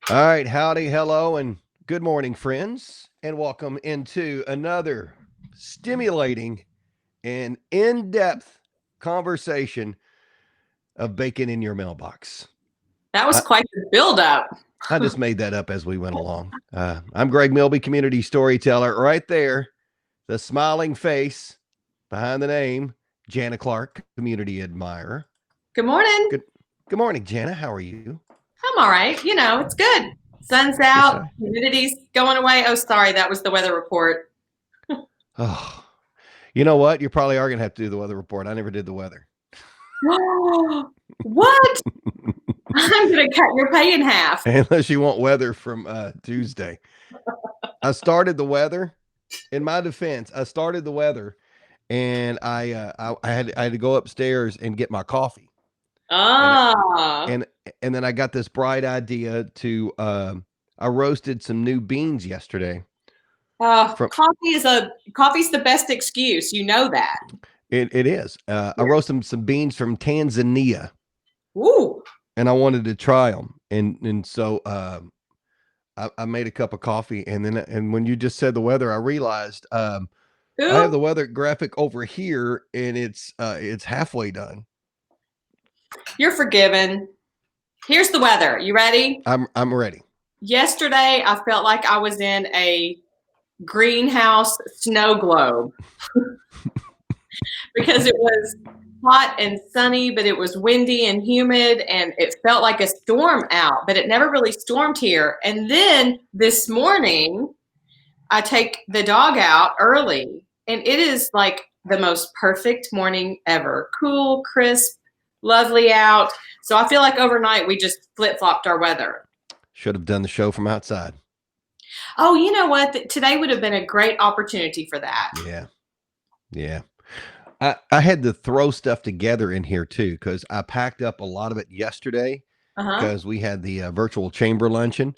All right, howdy, hello, and good morning, friends, and welcome into another stimulating and in depth conversation of bacon in your mailbox. That was I, quite the build-up. I just made that up as we went along. I'm Greg Milby, community storyteller, right there, the smiling face behind the name, Jana Clark, community admirer. Good morning. Good, good morning, Jana. How are you? I'm all right. It's good. Sun's Good out, stuff. humidity's going away. Oh, sorry, that was the weather report. Oh, you know what? You probably are going to have to do the weather report. I never did the weather. What? I'm gonna cut your pay in half. Unless you want weather from Tuesday. I started the weather. In my defense, I started the weather, and I had to go upstairs and get my coffee, and I, Ah. and and then I got this bright idea to I roasted some new beans yesterday. From Coffee's the best excuse. You know that. it is I roasted some beans from Tanzania, Ooh. and I wanted to try them, and so I made a cup of coffee, and when you just said the weather, I realized I have Ooh. the weather graphic over here, and it's halfway done. You're forgiven. Here's the weather. You ready? I'm ready. Yesterday, I felt like I was in a greenhouse snow globe because it was hot and sunny, but it was windy and humid, and it felt like a storm out, but it never really stormed here. And then this morning, I take the dog out early, and it is like the most perfect morning ever. Cool, crisp, lovely out. So I feel like overnight we just flip flopped our weather. Should have done the show from outside. Oh, you know what? Today would have been a great opportunity for that. Yeah, yeah. I had to throw stuff together in here too because I packed up a lot of it yesterday Uh huh. because we had the virtual luncheon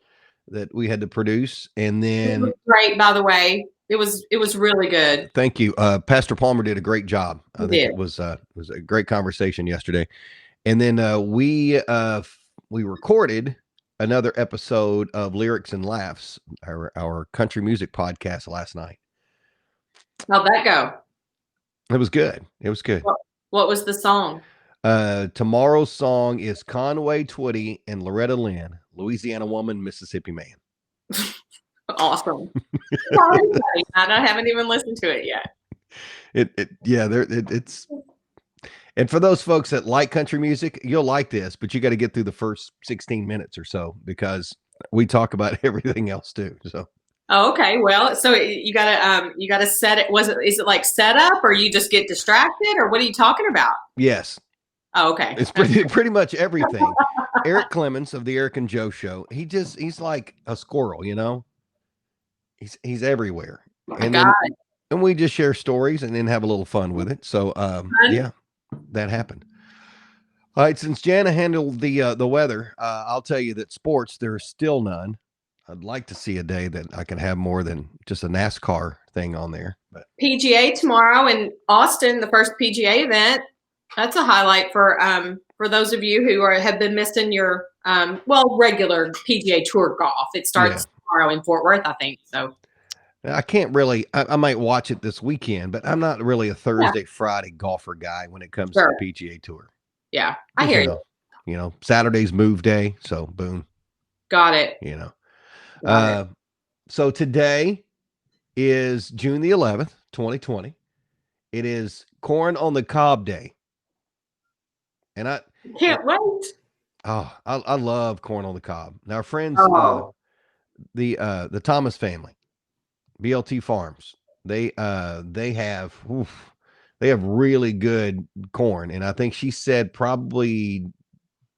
that we had to produce, and It was then great, by the way. It was really good. thank you, Pastor Palmer did a great job. I You think did. it was a great conversation yesterday. And then we recorded another episode of Lyrics and Laughs, our country music podcast last night. How'd that go? It was good. It was good. What, what was the song? Tomorrow's song is Conway Twitty and Loretta Lynn, Louisiana Woman, Mississippi Man. Awesome. I haven't even listened to it yet. It's and for those folks that like country music, you'll like this, but you got to get through the first 16 minutes or so because we talk about everything else too. So Oh, okay. Well, so you gotta set it. Is it like set up, or you just get distracted, or what are you talking about? yes, Oh, okay. it's pretty much everything. Eric Clemens of the Eric and Joe Show. He's like a squirrel, you know. He's everywhere, My and God. then we just share stories and then have a little fun with it. So yeah, that happened. All right, since Jana handled the weather, I'll tell you that sports there's still none. I'd like to see a day that I can have more than just a NASCAR thing on there, but PGA tomorrow in Austin, the first PGA event. That's a highlight for those of you who have been missing your regular PGA Tour golf. It yeah, starts tomorrow in Fort Worth, I think. So I can't really. I might watch it this weekend, but I'm not really a yeah, Thursday Friday golfer guy when it comes to the sure. PGA Tour Yeah, I because hear you. you know Saturday's move day, so boom, Got it. you know. Got it. Uh, so today is June the 11th, 2020. It is Corn on the Cob Day, and Can't wait. I love corn on the cob. Now, our friends, Oh, the Thomas family, BLT Farms, they have they have really good corn, and I think she said probably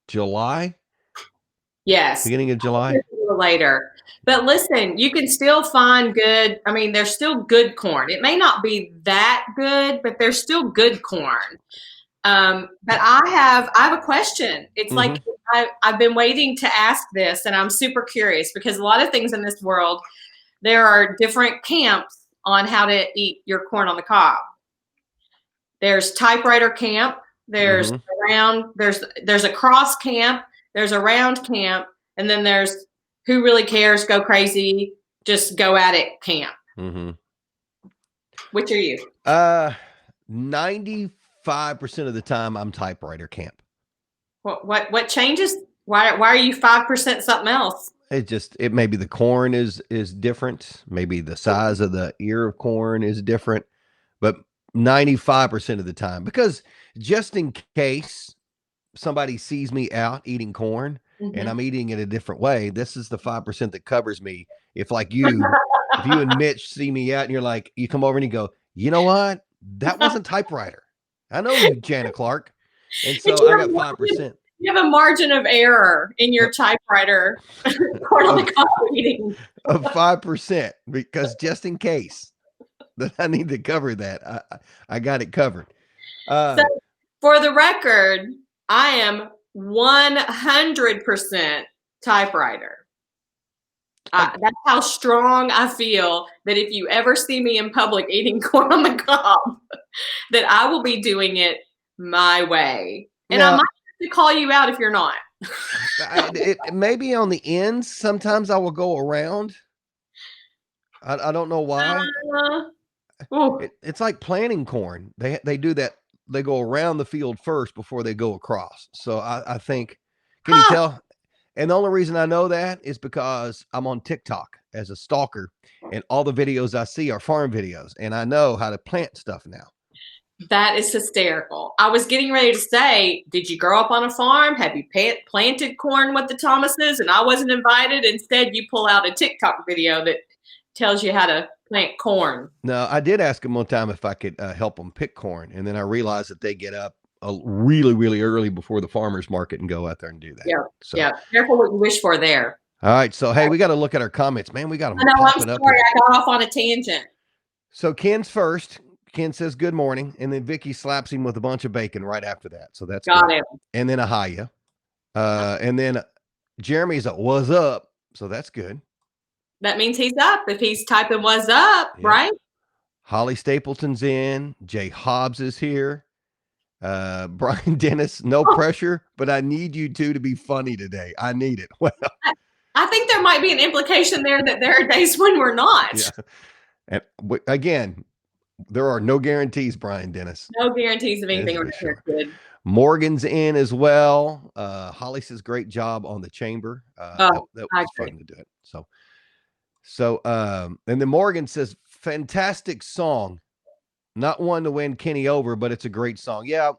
July, yes. beginning of A July. little later. But listen, you can still find good. I mean, there's still good corn. It may not be that good, but there's still good corn. But I have a question. It's Mm-hmm. like I've been waiting to ask this, and I'm super curious because a lot of things in this world, there are different camps on how to eat your corn on the cob. There's typewriter camp. There's Mm-hmm. round. There's a cross camp. There's a round camp, and then there's who really cares, go crazy, just go at it camp. Mm-hmm. Which are you? 95% of the time I'm typewriter camp. What changes? Why are you 5% something else? It maybe the corn is different. Maybe the size of the ear of corn is different, but 95% of the time, because just in case somebody sees me out eating corn and I'm eating it a different way, this is the 5% that covers me. If like you, if you and Mitch see me out and you're like, you come over and you go, you know what? That wasn't typewriter. I know you, Jana Clark. And so I got 5%. You have a margin of error in your typewriter corn on the cob eating. Of 5%, because just in case that I need to cover that, I got it covered. So for the record, I am 100% typewriter. That's how strong I feel that if you ever see me in public eating corn on the cob, that I will be doing it my way. And I might have to call you out if you're not. Maybe on the ends, sometimes I will go around. I don't know why. It's like planting corn. They do that. They go around the field first before they go across. So I think, can you tell? And the only reason I know that is because I'm on TikTok as a stalker, and all the videos I see are farm videos, and I know how to plant stuff now. That is hysterical. I was getting ready to say, did you grow up on a farm? Have you planted corn with the Thomases? And I wasn't invited. Instead, you pull out a TikTok video that tells you how to plant corn. No, I did ask them one time if I could help them pick corn, and then I realized that they get up really, really early before the farmer's market and go out there and do that. Yeah, so. Yeah. Careful what you wish for there. All right, so hey, we got to look at our comments, man. We got them. I know. I'm sorry, I got off on a tangent. So Ken's first. Ken says good morning, and then Vicky slaps him with a bunch of bacon right after that. So that's got it. And then a hiya. And then Jeremy's a what's up. So that's good. That means he's up. If he's typing what's up, yeah. Right? Holly Stapleton's in. Jay Hobbs is here. Brian Dennis, no pressure, but I need you two to be funny today. I need it. Well, I think there might be an implication there that there are days when we're not. Yeah. And again, there are no guarantees, Brian Dennis. No guarantees of anything or sure. Good. Morgan's in as well. Holly says great job on the chamber. That was fun to do it. So and then Morgan says fantastic song. Not one to win Kenny over, but it's a great song. Yeah,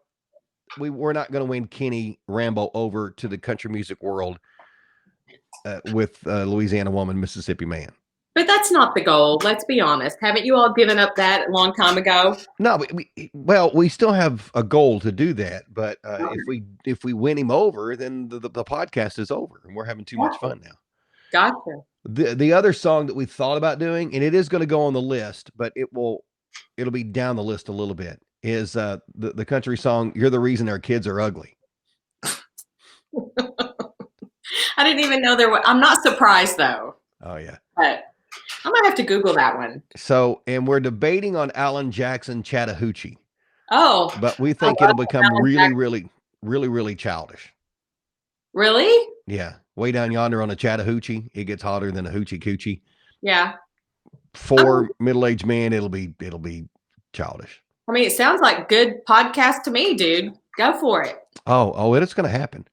we're not going to win Kenny Rambo over to the country music world with Louisiana Woman, Mississippi Man. But that's not the goal. Let's be honest. Haven't you all given up that a long time ago? No, we still have a goal to do that. But if we win him over, then the podcast is over, and we're having too much fun now. Gotcha. The other song that we thought about doing, and it is going to go on the list, but it'll be down the list a little bit, is the country song "You're the Reason Our Kids Are Ugly." I didn't even know there was. I'm not surprised though. Oh yeah. But I might have to Google that one. So, and we're debating on Alan Jackson Chattahoochee. Oh. But we think it'll become really childish. Really? Yeah. Way down yonder on a Chattahoochee, it gets hotter than a hoochie coochie. Yeah. For middle-aged men, it'll be childish. I mean, it sounds like good podcast to me, dude. Go for it. Oh, it's going to happen.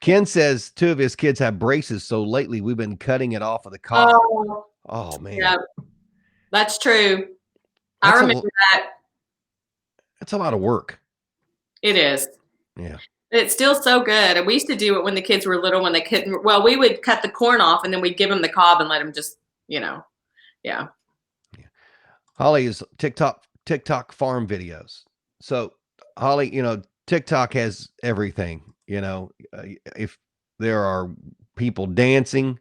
Ken says 2 of his kids have braces, so lately we've been cutting it off of the cob. Oh man. Yeah, that's true. I remember that. That's a lot of work. It is. Yeah. It's still so good. And we used to do it when the kids were little, when they couldn't. Well, we would cut the corn off and then we'd give them the cob and let them just, yeah. Holly is TikTok farm videos. So Holly, TikTok has everything. If there are people dancing,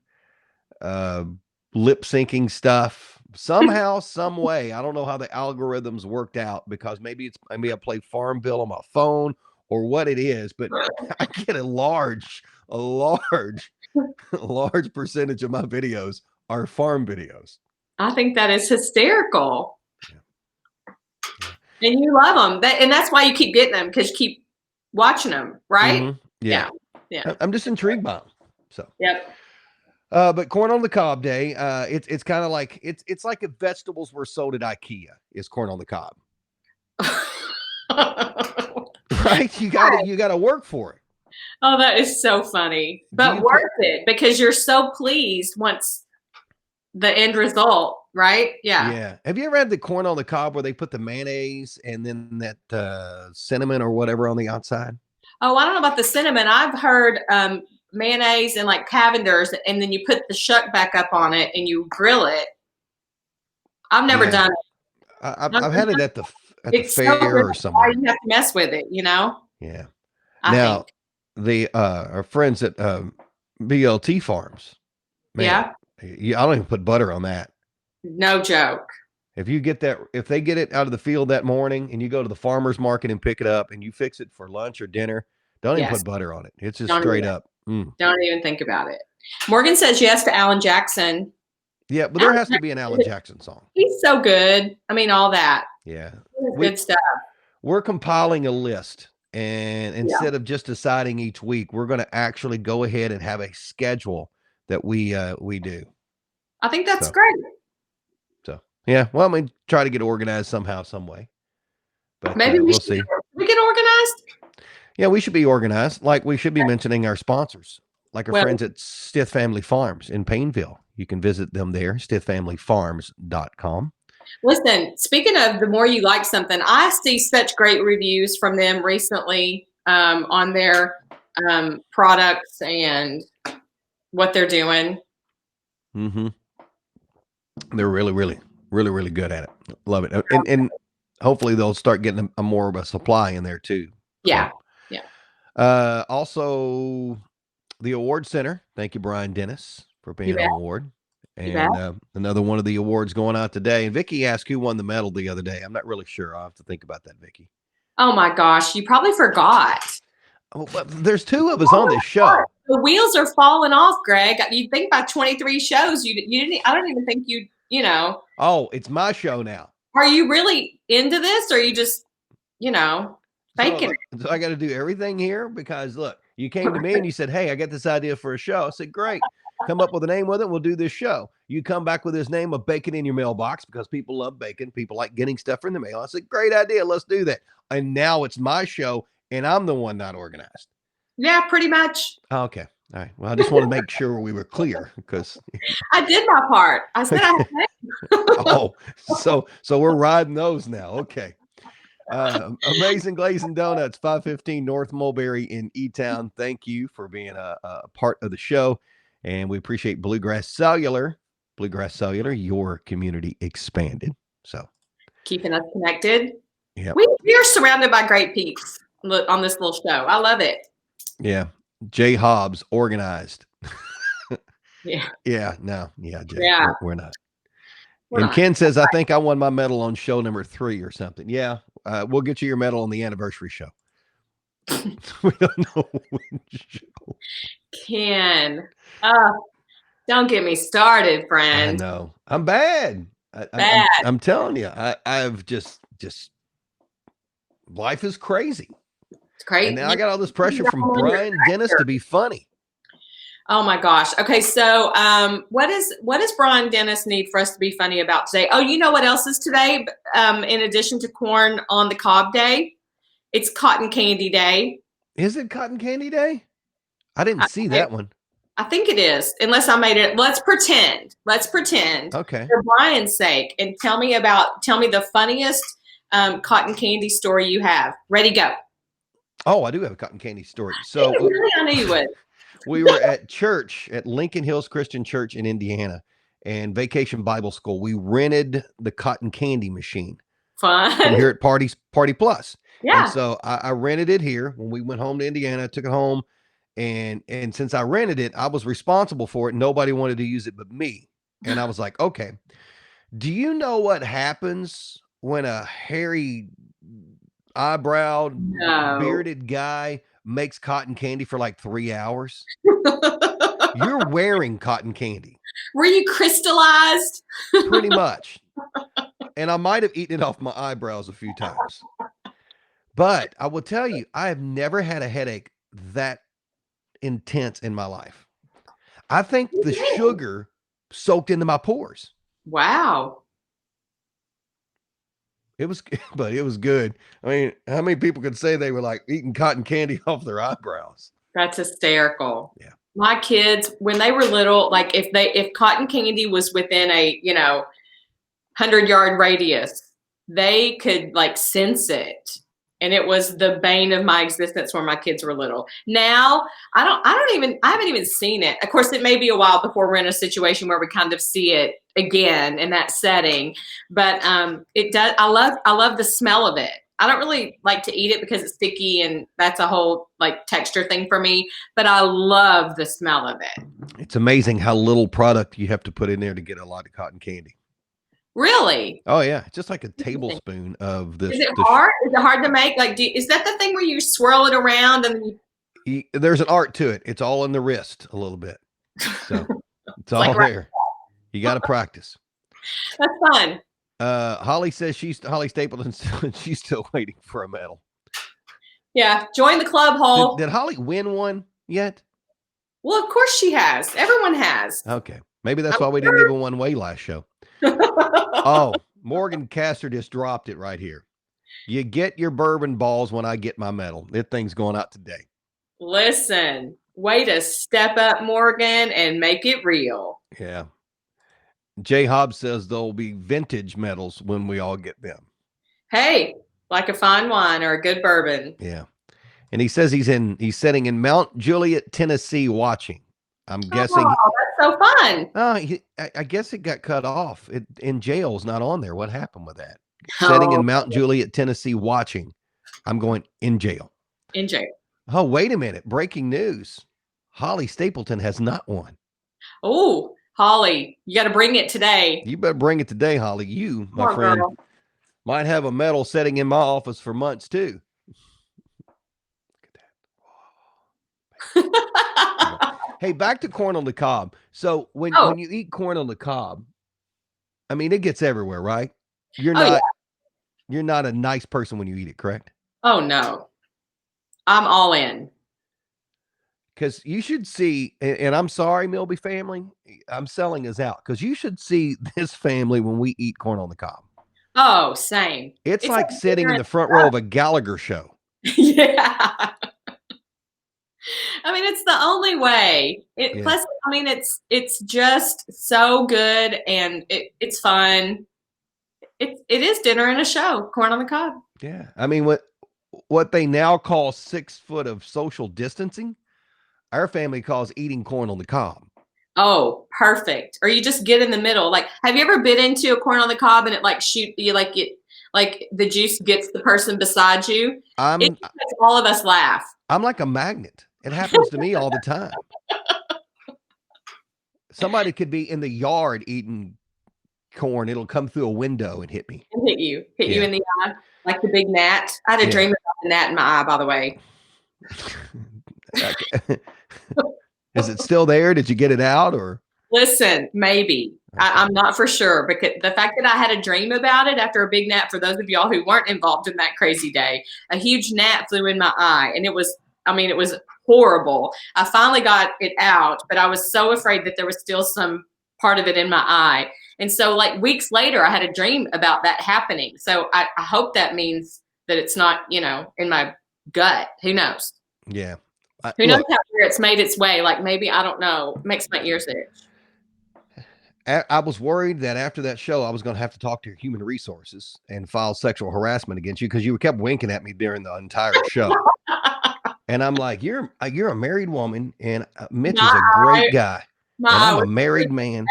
lip syncing stuff somehow, some way, I don't know how the algorithms worked out, because maybe I play Farmville on my phone or what it is, but I get a large percentage of my videos are farm videos. I think that is hysterical. And you love them. And that's why you keep getting them, because you keep watching them, right? Mm-hmm. Yeah. Yeah. I'm just intrigued by them. So, Yep. but corn on the cob day, it's kind of like it's like if vegetables were sold at IKEA. Is corn on the cob, right? You gotta work for it. Oh, that is so funny, Do but you put? worth it because you're so pleased once the end result, right? Yeah. Yeah. Have you ever had the corn on the cob where they put the mayonnaise and then that cinnamon or whatever on the outside? Oh, I don't know about the cinnamon. I've heard mayonnaise and like Cavender's, and then you put the shuck back up on it and you grill it. I've never Yeah, done I've had it it. at the It's so fair good. or Why somewhere. you have to mess with it? Yeah. I Now think. the our friends at BLT Farms, man, Yeah. I don't even put butter on that. No joke. If you get that, if they get it out of the field that morning and you go to the farmer's market and pick it up and you fix it for lunch or dinner, don't even Yes. put butter on it. It's just Don't straight even. up. Mm. Don't even think about it. Morgan says yes to Alan Jackson. Yeah, but there Alan has to be an Alan Jackson, Jackson song. he's so good. I mean, all that. Yeah. Good stuff. We're compiling a list, and Yeah. instead of just deciding each week, we're going to actually go ahead and have a schedule that we do. I think that's So, great. yeah. Well, I mean, try to get organized somehow, some way, but Maybe we'll see. we get organized. Yeah, we should be organized. Like we should be mentioning our sponsors, like our Well, friends at Stith Family Farms in Painville. You can visit them there, stithfamilyfarms.com. listen, speaking of the more you like something, I see such great reviews from them recently on their products and what they're doing. Mm-hmm. They're really good at it. Love it. And hopefully they'll start getting a more of a supply in there too. Yeah. So, Yeah. Also the award center. Thank you, Brian Dennis, for being You bet. on award. You bet. And another one of the awards going out today. And Vicky asked who won the medal the other day. I'm not really sure. I'll have to think about that, Vicky. Oh my gosh, you probably forgot. Oh, but there's two of us on this show. The wheels are falling off, Greg. You think by 23 shows, you didn't. I don't even think you know. Oh, it's my show now. Are you really into this, or are you just faking So I got to do everything here because look, you came to me and you said, "Hey, I got this idea for a show." I said, "Great, come up with a name with it. We'll do this show." You come back with this name of Bacon in Your Mailbox because people love bacon. People like getting stuff in the mail. I said, "Great idea. Let's do that." And now it's my show, and I'm the one not organized. Yeah, pretty much. Okay. All right. Well, I just want to make sure we were clear because I did my part. I said I oh, so we're riding those now. Okay. Amazing Glazing Donuts, 515 North Mulberry in E-Town. Thank you for being a part of the show. And we appreciate Bluegrass Cellular. Bluegrass Cellular, your community expanded. So keeping us connected. yeah. We are surrounded by great peeps on this little show. I love it. Yeah. Jay Hobbs, organized. Yeah. Yeah. No. Yeah, Jay. Yeah. We're not. We're And not. Ken says, I think I won my medal on show number 3 or something. Yeah. We'll get you your medal on the anniversary show. We don't know when show. Ken. Don't get me started, friend. I know. I'm bad. Bad. I'm telling you, I've just life is crazy. It's crazy. And now I got all this pressure from Brian Dennis to be funny. Oh my gosh. Okay, so what does Brian Dennis need for us to be funny about today? Oh, you know what else is today? In addition to corn on the cob day, it's cotton candy day. Is it cotton candy day? I didn't see that one. I think it is, unless I made it. Let's pretend. Okay. For Brian's sake, and tell me the funniest cotton candy story you have. Ready, go. Oh, I do have a cotton candy story. So really, I knew you would. We were at church at Lincoln Hills Christian Church in Indiana and Vacation Bible School. We rented the cotton candy machine. Fun. From here at Party Plus. Yeah. And so I rented it here when we went home to Indiana, took it home. And since I rented it, I was responsible for it. Nobody wanted to use it but me. And I was like, okay, do you know what happens when a hairy eyebrowed bearded guy makes cotton candy for like 3 hours? You're wearing cotton candy. Were you crystallized? Pretty much. And I might have eaten it off my eyebrows a few times. But I will tell you, I have never had a headache that intense in my life. I think the sugar soaked into my pores. Wow. It was, but it was good. I mean, how many people could say they were like eating cotton candy off their eyebrows? That's hysterical. Yeah. My kids, when they were little, like if cotton candy was within a, 100-yard radius, they could like sense it. And it was the bane of my existence when my kids were little. Now, I haven't even seen it. Of course, it may be a while before we're in a situation where we kind of see it again in that setting. But it does. I love the smell of it. I don't really like to eat it because it's sticky and that's a whole like texture thing for me. But I love the smell of it. It's amazing how little product you have to put in there to get a lot of cotton candy. Really? Oh yeah, just like a tablespoon of this. Is it hard? Is it hard to make? Like, is that the thing where you swirl it around and there's an art to it. It's all in the wrist a little bit, so it's all like there. You got to practice. That's fun. Holly says Holly Stapleton. She's still waiting for a medal. Yeah, join the club, Hole. Did Holly win one yet? Well, of course she has. Everyone has. Okay, maybe that's why we didn't give her one away last show. Oh, Morgan Castor just dropped it right here. You get your bourbon balls when I get my medal. That thing's going out today. Listen, way to step up, Morgan, and make it real. Yeah. Jay Hobbs says there'll be vintage medals when we all get them. Hey, like a fine wine or a good bourbon. Yeah. And he says he's sitting in Mount Juliet, Tennessee watching. I'm guessing. Oh, that's so fun. I guess it got cut off. In jail's not on there. What happened with that? Sitting in Mount Juliet, Tennessee watching. I'm going in jail. In jail. Oh, wait a minute. Breaking news. Holly Stapleton has not won. Oh, Holly, you got to bring it today. You better bring it today, Holly. You, my friend, girl, might have a medal sitting in my office for months too. Look at that. Hey, back to corn on the cob. So when you eat corn on the cob, I mean, it gets everywhere, right? You're not a nice person when you eat it, correct? Oh, no. I'm all in. Because you should see, and I'm sorry, Milby family, I'm selling us out, because you should see this family when we eat corn on the cob. Oh, same. It's like sitting in the front row of a Gallagher show. Yeah. I mean, it's the only way. Plus, I mean, it's just so good, and it's fun. It is dinner and a show, corn on the cob. Yeah. I mean, what they now call 6 foot of social distancing, our family calls eating corn on the cob. Oh, perfect. Or you just get in the middle. Like, have you ever bit into a corn on the cob and it like like the juice gets the person beside you? It makes all of us laugh. I'm like a magnet. It happens to me all the time. Somebody could be in the yard eating corn. It'll come through a window and hit me. And hit you in the eye, like the big gnat. I had a dream about the gnat in my eye, by the way. Is it still there? Did you get it out or? Listen, maybe. Okay. I'm not for sure, because the fact that I had a dream about it after a big gnat, for those of y'all who weren't involved in that crazy day, a huge gnat flew in my eye, and it was horrible. I finally got it out, but I was so afraid that there was still some part of it in my eye. And so like weeks later, I had a dream about that happening. So I hope that means that it's not, in my gut. Who knows? Yeah. Who knows how it's made its way? Like maybe, I don't know, makes my ears itch. I was worried that after that show, I was going to have to talk to your human resources and file sexual harassment against you, because you kept winking at me during the entire show. And I'm like, you're a married woman, and Mitch is a great guy. And I'm a married man.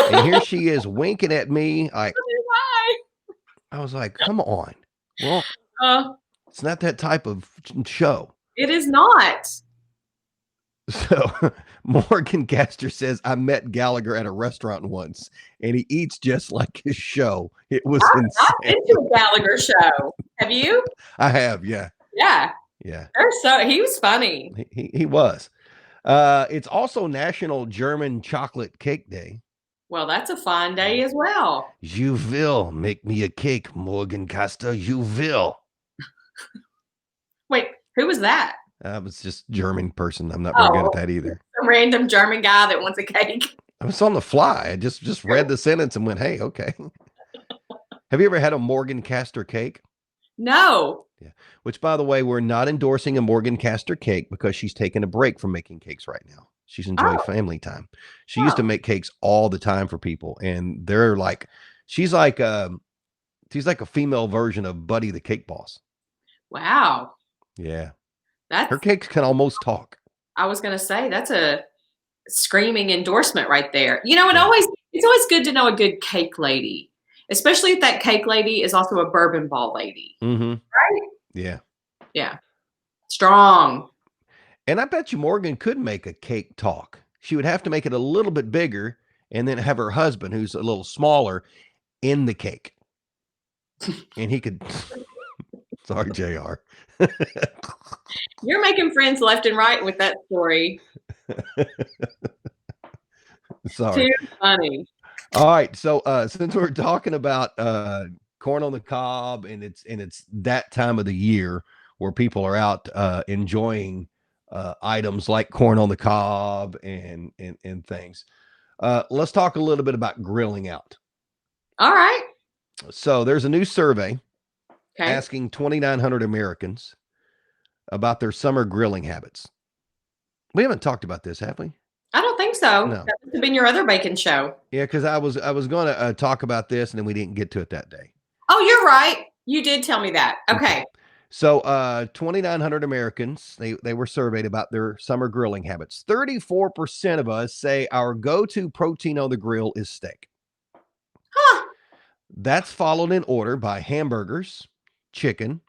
And here she is winking at me. I was like, come on. Well, it's not that type of show. It is not. So Morgan Castor says, I met Gallagher at a restaurant once, and he eats just like his show. It was insane. I've been to a Gallagher show. Have you? I have, yeah. Yeah. Yeah. He was funny. He was. It's also National German Chocolate Cake Day. Well, that's a fine day as well. You will make me a cake, Morgan Castor. You will. Wait, who was that? I was just German person. I'm not very good at Oh, that either. some random German guy that wants a cake. I was on the fly. I just read the sentence and went, "Hey, okay." Have you ever had a Morgan Castor cake? No. Yeah. Which, by the way, we're not endorsing a Morgan Castor cake because she's taking a break from making cakes right now. She's enjoying Oh, family time. She used to oh, make cakes all the time for people, and they're like, she's like, she's like a female version of Buddy the Cake Boss. wow. Yeah, her That's, cakes can almost talk. I was going to say, that's a screaming endorsement right there. You know, Yeah. it's always good to know a good cake lady, especially if that cake lady is also a bourbon ball lady. Mm-hmm. Right? Yeah. Yeah. Strong. And I bet you Morgan could make a cake talk. She would have to make it a little bit bigger and then have her husband, who's a little smaller, in the cake. And he could, sorry, JR. You're making friends left and right with that story. Sorry. Too funny. All right. So since we're talking about corn on the cob and it's that time of the year where people are out enjoying items like corn on the cob and things. Let's talk a little bit about grilling out. All right. So there's a new survey Okay. asking 2,900 Americans about their summer grilling habits. We haven't talked about this, have we? I don't think so. No. That must have been your other bacon show. Yeah, because I was going to talk about this and then we didn't get to it that day. Oh, you're right. You did tell me that. Okay. So 2,900 Americans, they were surveyed about their summer grilling habits. 34% of us say our go-to protein on the grill is steak. Huh. That's followed in order by hamburgers, chicken,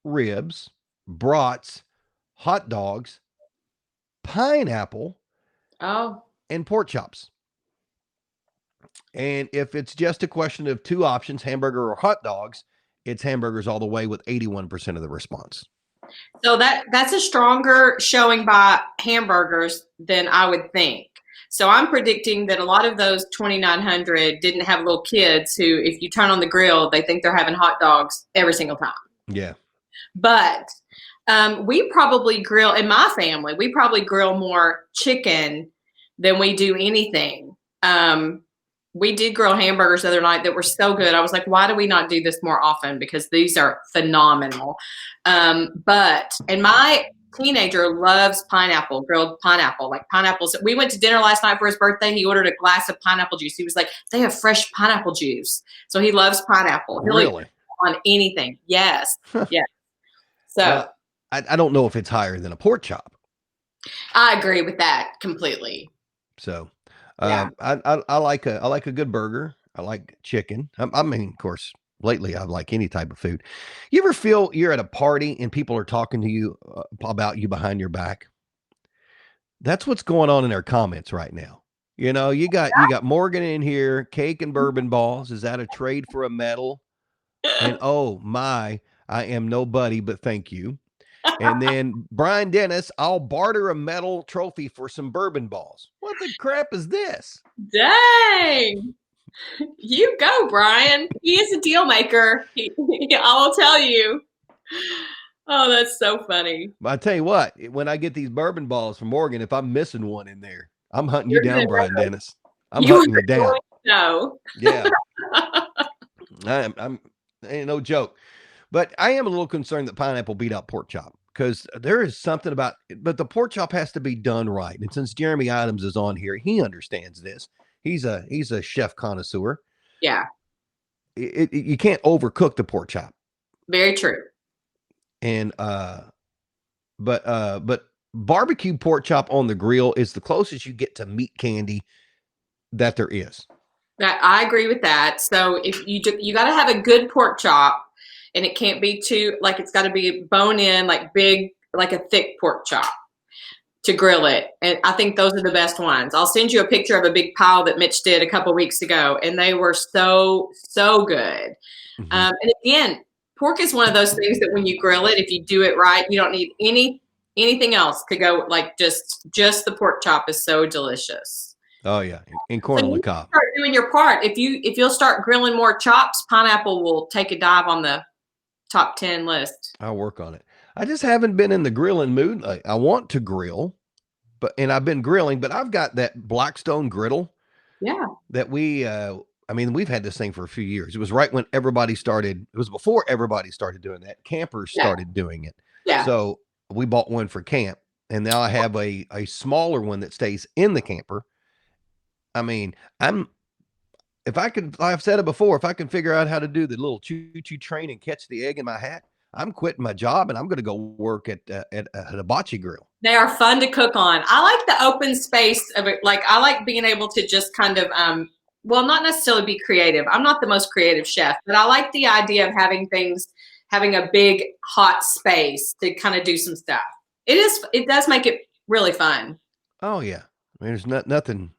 ribs, brats, hot dogs, pineapple, Oh. and pork chops. And if it's just a question of two options, hamburger or hot dogs, it's hamburgers all the way with 81% of the response. So that's a stronger showing by hamburgers than I would think. So I'm predicting that a lot of those 2,900 didn't have little kids who, if you turn on the grill, they think they're having hot dogs every single time. Yeah. But we probably grill, in my family, we probably grill more chicken than we do anything. We did grill hamburgers the other night that were so good. I was like, why do we not do this more often? Because these are phenomenal. And my teenager loves pineapple, grilled pineapple, like pineapples. We went to dinner last night for his birthday. He ordered a glass of pineapple juice. He was like, they have fresh pineapple juice. So he loves pineapple. He'll Really? eat on anything. Yes. Yes. So I don't know if it's higher than a pork chop. I agree with that completely. So Yeah. I like a good burger. I like chicken. I mean, of course, lately I like any type of food. You ever feel you're at a party and people are talking to you about you behind your back? That's what's going on in their comments right now. You know, you got Morgan in here, cake and bourbon balls. Is that a trade for a medal? And oh my, I am nobody, but thank you. And then Brian Dennis, I'll barter a medal trophy for some bourbon balls. What the crap is this? Dang. You go, Brian. He is a deal maker. I will tell you. Oh, that's so funny. But I tell you what, when I get these bourbon balls from Morgan, if I'm missing one in there, I'm hunting you You're down, gonna Brian know. Dennis. I'm You hunting are you down. going to know. Yeah. I'm ain't no joke. But I am a little concerned that pineapple beat out pork chop because there is something about but the pork chop has to be done right. And since Jeremy Adams is on here, he understands this. He's a chef connoisseur. Yeah, You can't overcook the pork chop. very true. And but barbecue pork chop on the grill is the closest you get to meat candy that there is. That I agree with that. So if you got to have a good pork chop, and it can't be too like it's got to be bone in, like big, like a thick pork chop to grill it. And I think those are the best ones. I'll send you a picture of a big pile that Mitch did a couple weeks ago, and they were so good. Mm-hmm. And again, pork is one of those things that when you grill it, if you do it right, you don't need anything else to go. Like just the pork chop is so delicious. Oh yeah, and corn on the cob. Start doing your part. If you'll start grilling more chops, pineapple will take a dive on the top 10 list. I'll work on it. I just haven't been in the grilling mood. I want to grill, and I've been grilling, but I've got that Blackstone griddle. Yeah. That I mean, we've had this thing for a few years. It was right when everybody started. It was before everybody started doing that. Campers Yeah. started doing it. Yeah. So we bought one for camp, and now I have a smaller one that stays in the camper. I mean, I've said it before, if I can figure out how to do the little choo-choo train and catch the egg in my hat, I'm quitting my job and I'm going to go work at a hibachi grill. They are fun to cook on. I like the open space of it. Like, I like being able to just kind of, well, not necessarily be creative. I'm not the most creative chef, but I like the idea of having a big hot space to kind of do some stuff. It does make it really fun. Oh yeah. I mean, there's nothing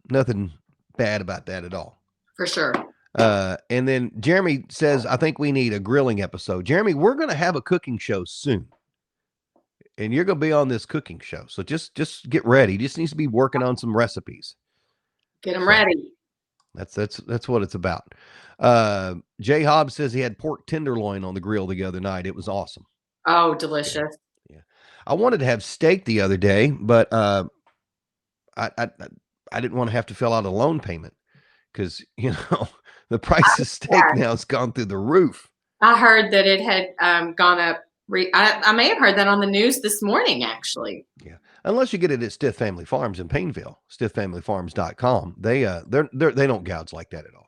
bad about that at all. For sure. And then Jeremy says, I think we need a grilling episode. Jeremy, we're going to have a cooking show soon. And you're going to be on this cooking show. So just get ready. You just needs to be working on some recipes. Get them ready. That's what it's about. Jay Hobbs says he had pork tenderloin on the grill the other night. It was awesome. Oh, delicious. Yeah. I wanted to have steak the other day, but I didn't want to have to fill out a loan payment because, the price of steak now has gone through the roof. I heard that it had gone up. I may have heard that on the news this morning, actually. Yeah. Unless you get it at Stiff Family Farms in Painville, stiffamilyfarms.com. They don't gouge like that at all.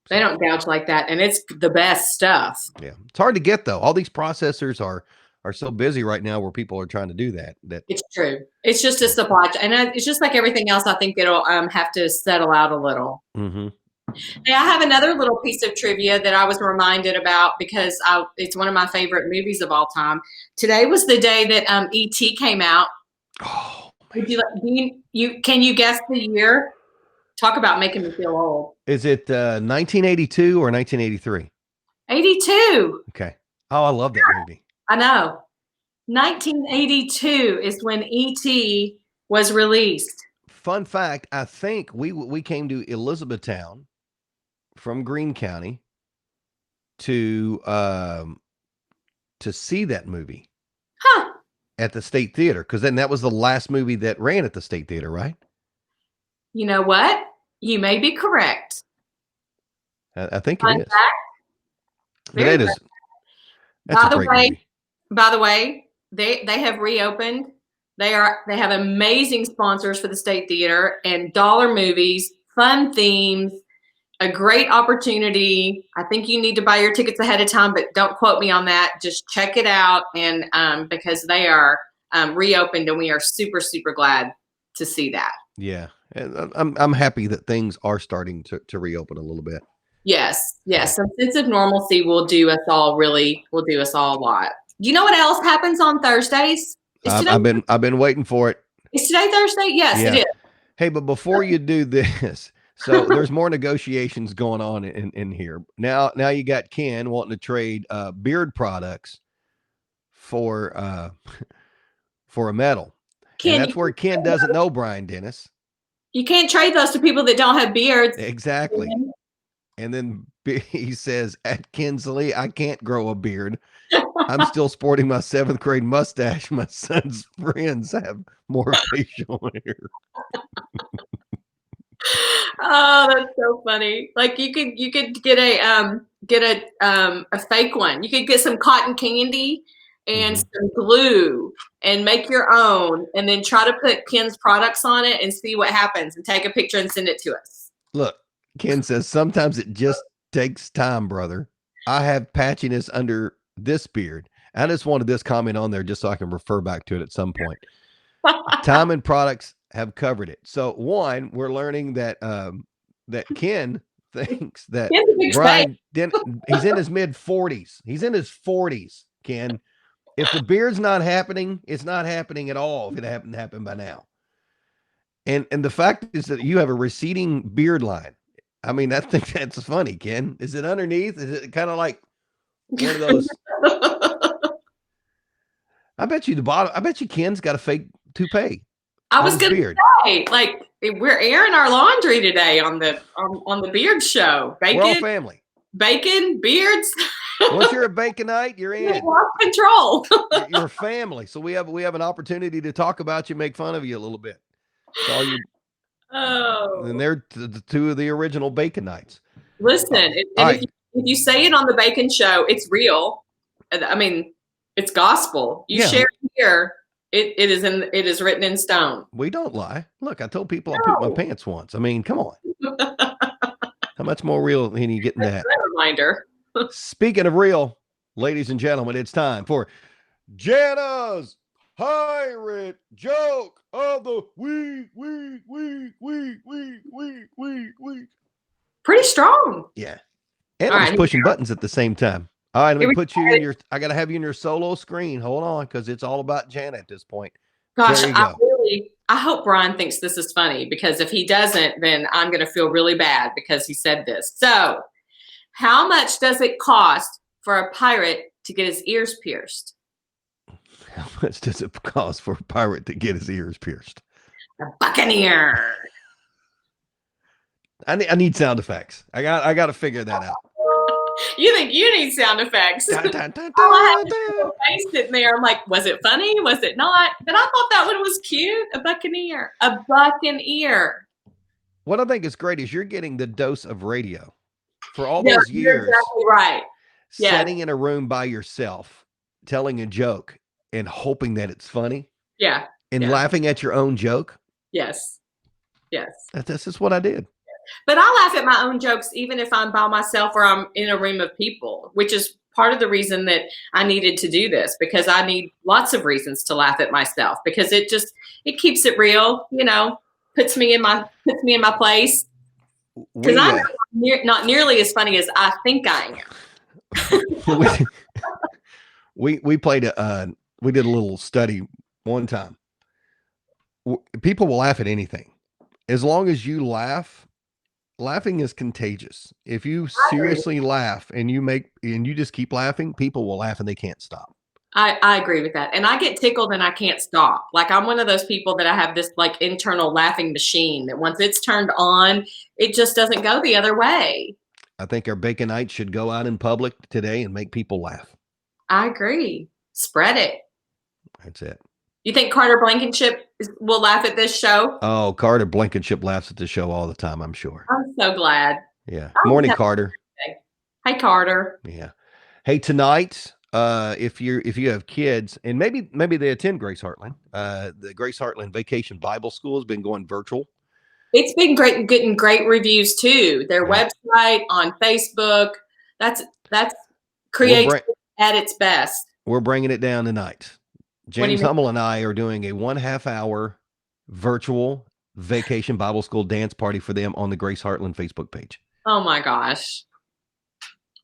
They don't gouge like that, and it's the best stuff. Yeah. It's hard to get though. All these processors are so busy right now where people are trying to do that. It's true. It's just a supply chain, and it's just like everything else. I think it'll have to settle out a little. Mm-hmm. Hey, I have another little piece of trivia that I was reminded about because it's one of my favorite movies of all time. Today was the day that E.T. came out. Oh, man. Can you guess the year? Talk about making me feel old. Is it 1982 or 1983? 82. Okay. Oh, I love that movie. I know. 1982 is when E.T. was released. Fun fact, I think we came to Elizabethtown from Greene County to see that movie. Huh. At the State Theater, because then that was the last movie that ran at the State Theater, right? You know what? You may be correct. I think it is. Very That's a great movie. By the way, they have reopened. They have amazing sponsors for the State Theater and dollar movies, fun themes, a great opportunity. I think you need to buy your tickets ahead of time, but don't quote me on that. Just check it out, and because they are reopened, and we are super, super glad to see that. Yeah, and I'm happy that things are starting to reopen a little bit. Yes. Some sense of normalcy will do us all a lot. You know what else happens on Thursdays? I've been waiting for it. Is today Thursday? Yes, yeah. It is. Hey, but before you do this, so there's more negotiations going on in here. Now you got Ken wanting to trade beard products for a medal. Ken, and that's where Ken doesn't know Brian Dennis. You can't trade those to people that don't have beards. Exactly. And then he says, at Kinsley, I can't grow a beard. I'm still sporting my 7th grade mustache. My son's friends have more facial hair. Oh, that's so funny. Like you could get a fake one. You could get some cotton candy and some glue and make your own, and then try to put Ken's products on it and see what happens, and take a picture and send it to us. Look, Ken says, sometimes it just takes time, brother. I have patchiness under this beard. I just wanted this comment on there just so I can refer back to it at some point. Time and products have covered it. So one, we're learning that that Ken thinks that Brian he's in his mid-40s. He's in his 40s, Ken. If the beard's not happening, it's not happening at all if it hadn't happened by now. And the fact is that you have a receding beard line. I mean, I think that's funny, Ken. Is it underneath? Is it kind of like one of those? I bet you Ken's got a fake toupee. I was going to say, like, we're airing our laundry today on the beard show. Bacon, we're all family. Bacon, beards. Once you're a Baconite, you're in. Lost control. You're family. So we have an opportunity to talk about you, make fun of you a little bit. So all you, and Oh, they're the two of the original Baconites. listen, All and right. if you say it on the Bacon Show, it's real. I mean, it's gospel. You Yeah, share it here, it is written in stone. we don't lie. Look, I told people I pooped my pants once. I mean, come on. How much more real can you get in that? That reminder. Speaking of real, ladies and gentlemen, it's time for Jana's Pirate Joke of the Week. Pretty strong. Yeah. And All I was right, pushing buttons at the same time. All right, let here me we put you in your, I got to have you in your solo screen. Hold on, because it's all about Jana at this point. Gosh, There you go. I hope Brian thinks this is funny, because if he doesn't, then I'm going to feel really bad because he said this. So, how much does it cost for a pirate to get his ears pierced? How much does it cost for a pirate to get his ears pierced? A buccaneer. I need sound effects. I got to figure that out. You think you need sound effects? Dun, dun, dun, All I dun, had dun. was a face sitting there. I'm like, was it funny? Was it not? But I thought that one was cute. A buccaneer. A buccaneer. What I think is great is you're getting the dose of radio for all Yeah, those you're years. exactly right. Yeah. Sitting in a room by yourself, telling a joke and hoping that it's funny. Yeah. And Yeah. laughing at your own joke. Yes. Yes. This is what I did. But I laugh at my own jokes even if I'm by myself or I'm in a room of people, which is part of the reason that I needed to do this, because I need lots of reasons to laugh at myself, because it keeps it real, puts me in my place. Because I'm not nearly as funny as I think I am. we played we did a little study one time. People will laugh at anything as long as you laugh. Laughing is contagious. If you seriously laugh and you just keep laughing, people will laugh and they can't stop. I agree with that. And I get tickled and I can't stop. Like, I'm one of those people that I have this like internal laughing machine that once it's turned on, it just doesn't go the other way. I think our Baconites should go out in public today and make people laugh. I agree. Spread it. That's it. You think Carter Blankenship will laugh at this show? Oh, Carter Blankenship laughs at the show all the time, I'm sure. I'm so glad. Yeah. Morning, Carter. Hi, Carter. Yeah. Hey, tonight, if you have kids and maybe they attend Grace Heartland, the Grace Heartland Vacation Bible School has been going virtual. It's been great, getting great reviews too. Their website, on Facebook, that's creative at its best. We're bringing it down tonight. James Hummel and I are doing a 1/2 hour virtual Vacation Bible School dance party for them on the Grace Heartland Facebook page. Oh my gosh.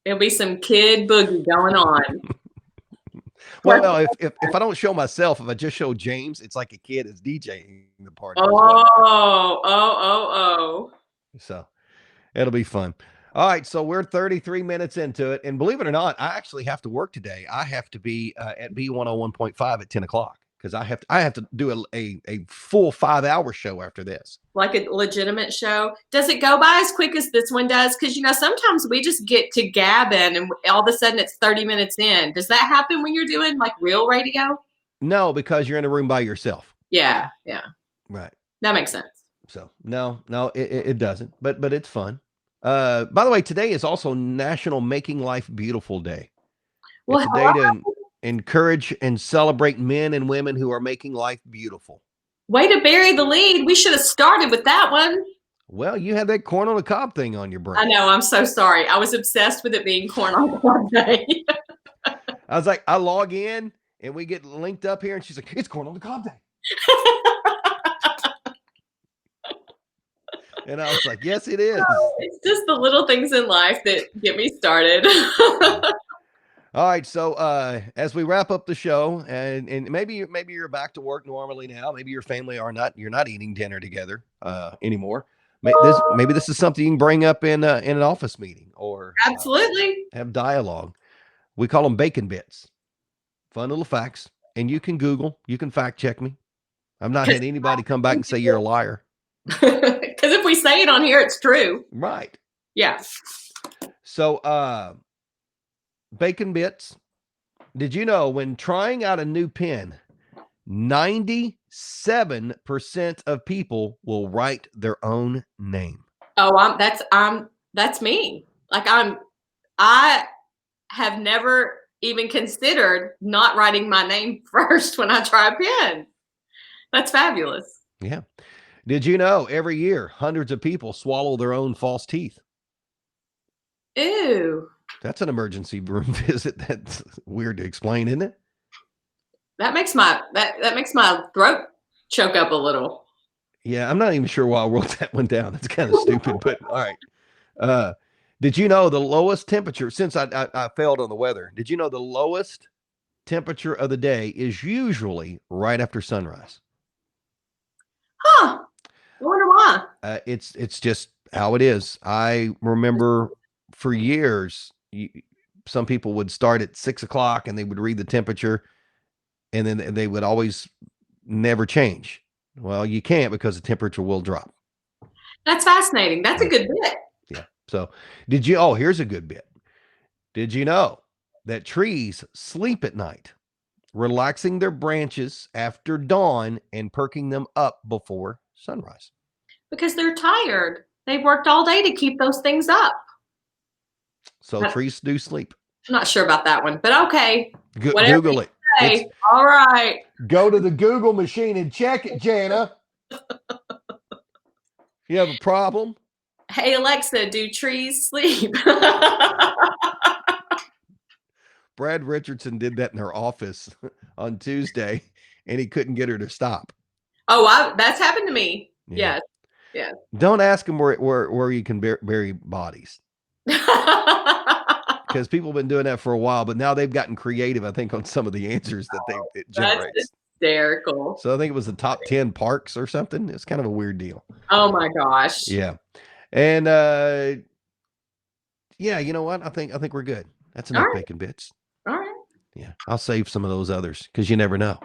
There'll be some kid boogie going on. Well, if I don't show myself, if I just show James, it's like a kid is DJing the party. Oh. So it'll be fun. All right, so we're 33 minutes into it, and believe it or not, I actually have to work today. I have to be at B101.5 at 10 o'clock because I have to do a full 5-hour show after this. Like a legitimate show. Does it go by as quick as this one does? Because sometimes we just get to gabbing, and all of a sudden it's 30 minutes in. Does that happen when you're doing like real radio? No, because you're in a room by yourself. Yeah. Right. That makes sense. So no, it doesn't. But it's fun. By the way, today is also National Making Life Beautiful Day. Well, it's a day to encourage and celebrate men and women who are making life beautiful. Way to bury the lead. We should have started with that one. Well, you had that corn on the cob thing on your brain. I know. I'm so sorry. I was obsessed with it being corn on the cob day. I was like, I log in and we get linked up here and she's like, it's corn on the cob day. And I was like, yes, it is. It's just the little things in life that get me started. All right. So as we wrap up the show, and maybe you're back to work normally now. Maybe your family you're not eating dinner together anymore. Maybe this is something you can bring up in an office meeting or absolutely have dialogue. We call them bacon bits. Fun little facts. And you can Google, you can fact check me. I've not had anybody come back and say you're a liar. Because if we say it on here, it's true. Right. Yeah. So Bacon bits. Did you know when trying out a new pen, 97% of people will write their own name? Oh, that's me. I have never even considered not writing my name first when I try a pen. That's fabulous. Yeah. Did you know every year hundreds of people swallow their own false teeth? Ew. That's an emergency room visit. That's weird to explain, isn't it? That makes my throat choke up a little. Yeah, I'm not even sure why I wrote that one down. That's kind of stupid, but all right. Did you know the lowest temperature, since I failed on the weather, did you know the lowest temperature of the day is usually right after sunrise? Huh. I wonder why. It's just how it is. I remember for years, some people would start at 6 o'clock and they would read the temperature, and then they would always never change. Well, you can't because the temperature will drop. That's fascinating. That's a good bit. Yeah. So, did you? Oh, here's a good bit. Did you know that trees sleep at night, relaxing their branches after dawn and perking them up before sunrise? Because they're tired. They've worked all day to keep those things up. So trees do sleep. I'm not sure about that one, but okay. Google it. All right. Go to the Google machine and check it, Jana. You have a problem? Hey, Alexa, do trees sleep? Brad Richardson did that in her office on Tuesday, and he couldn't get her to stop. Oh, that's happened to me. Yeah. Yes. Don't ask him where you can bury bodies. Because people have been doing that for a while, but now they've gotten creative, I think, on some of the answers that it generates. That's hysterical. So I think it was the top 10 parks or something. It's kind of a weird deal. Oh my gosh. Yeah. And yeah, you know what? I think we're good. That's enough bacon bits. All right. Yeah. I'll save some of those others because you never know.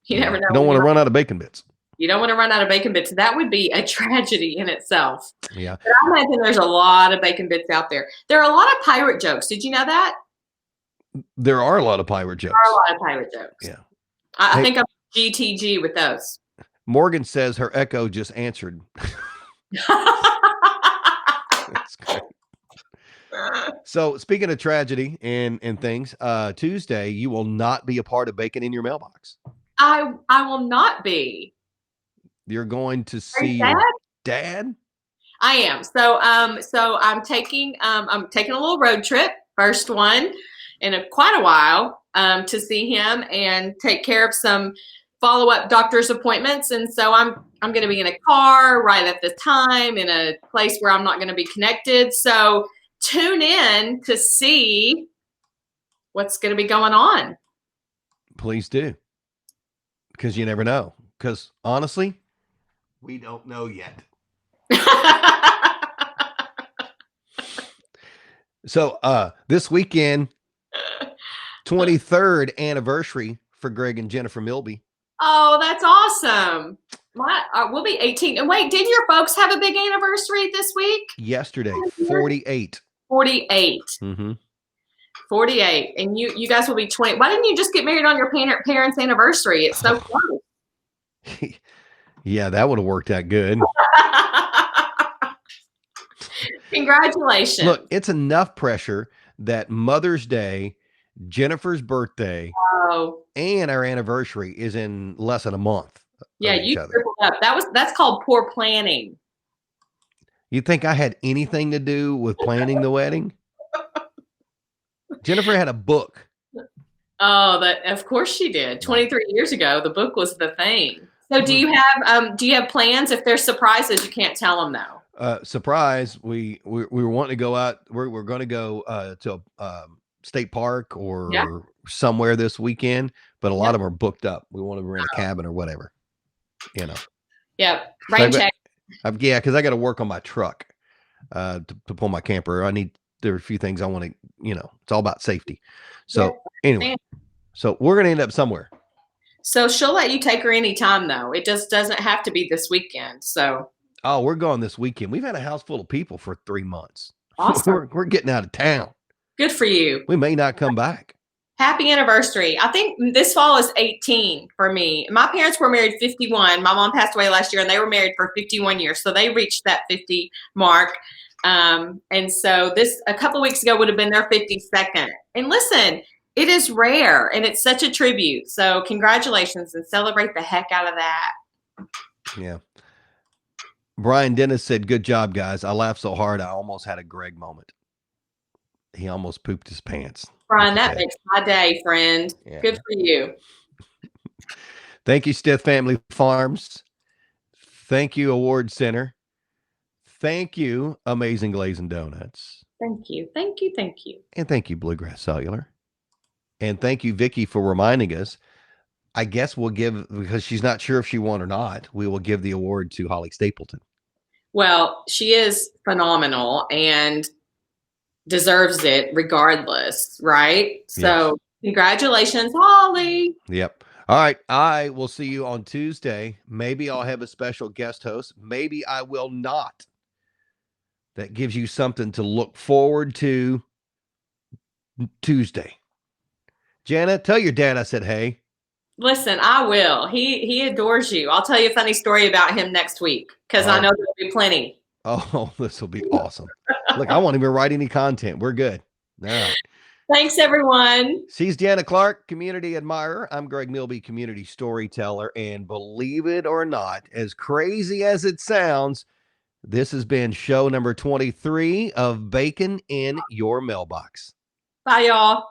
You never know. You don't want to run out of bacon bits. You don't want to run out of bacon bits. That would be a tragedy in itself. Yeah. But I imagine there's a lot of bacon bits out there. There are a lot of pirate jokes. Did you know that? There are a lot of pirate jokes. There are a lot of pirate jokes. Yeah. I think I'm GTG with those. Morgan says her echo just answered. That's great. So speaking of tragedy and things, Tuesday, you will not be a part of Bacon in Your Mailbox. I will not be. You're going to see your dad? I am. So I'm taking a little road trip, first one in quite a while, to see him and take care of some follow-up doctor's appointments. And so I'm going to be in a car right at this time in a place where I'm not going to be connected. So tune in to see what's going to be going on. Please do. Because you never know. Because honestly, we don't know yet. So this weekend, 23rd anniversary for Greg and Jennifer Milby. Oh, that's awesome. We'll be 18. And wait, didn't your folks have a big anniversary this week? Yesterday, 48. 48. Mm-hmm. 48. And you guys will be 20. Why didn't you just get married on your parents' anniversary? It's so close. Yeah, that would have worked out good. Congratulations. Look, it's enough pressure that Mother's Day, Jennifer's birthday, and our anniversary is in less than a month. Yeah, you tripled up. That's called poor planning. You think I had anything to do with planning the wedding? Jennifer had a book. Oh, of course she did. 23 years ago, the book was the thing. So do you have plans? If there's surprises, you can't tell them though. Surprise. We were wanting to go out. We're going to go to a state park or somewhere this weekend, but a lot of them are booked up. We want to rent a cabin or whatever, you know. Yep. Rain check. Yeah, because I got to work on my truck to pull my camper. There are a few things I want to, it's all about safety. So anyway, so we're going to end up somewhere. So she'll let you take her anytime though. It just doesn't have to be this weekend. So. Oh, we're going this weekend. We've had a house full of people for 3 months. Awesome. We're getting out of town. Good for you. We may not come back. Happy anniversary. I think this fall is 18 for me. My parents were married 51. My mom passed away last year and they were married for 51 years. So they reached that 50 mark. And so this, a couple weeks ago, would have been their 52nd. And listen, it is rare and it's such a tribute. So congratulations and celebrate the heck out of that. Yeah. Brian Dennis said, "Good job, guys. I laughed so hard I almost had a Greg moment. He almost pooped his pants." Brian, that makes my day, friend. Yeah. Good for you. Thank you, Stith Family Farms. Thank you, Award Center. Thank you, Amazing Glazing Donuts. Thank you. Thank you. Thank you. And thank you, Bluegrass Cellular. And thank you, Vicki, for reminding us. I guess we'll give, because she's not sure if she won or not, we will give the award to Holly Stapleton. Well, she is phenomenal and deserves it regardless, right? So Congratulations, Holly. Yep. All right. I will see you on Tuesday. Maybe I'll have a special guest host. Maybe I will not. That gives you something to look forward to Tuesday. Jana, tell your dad I said hey. Listen, I will. He adores you. I'll tell you a funny story about him next week because I know there'll be plenty. Oh, this will be awesome. Look, I won't even write any content. We're good. All right. Thanks, everyone. She's Jana Clark, community admirer. I'm Greg Milby, community storyteller. And believe it or not, as crazy as it sounds, this has been show number 23 of Bacon in Your Mailbox. Bye, y'all.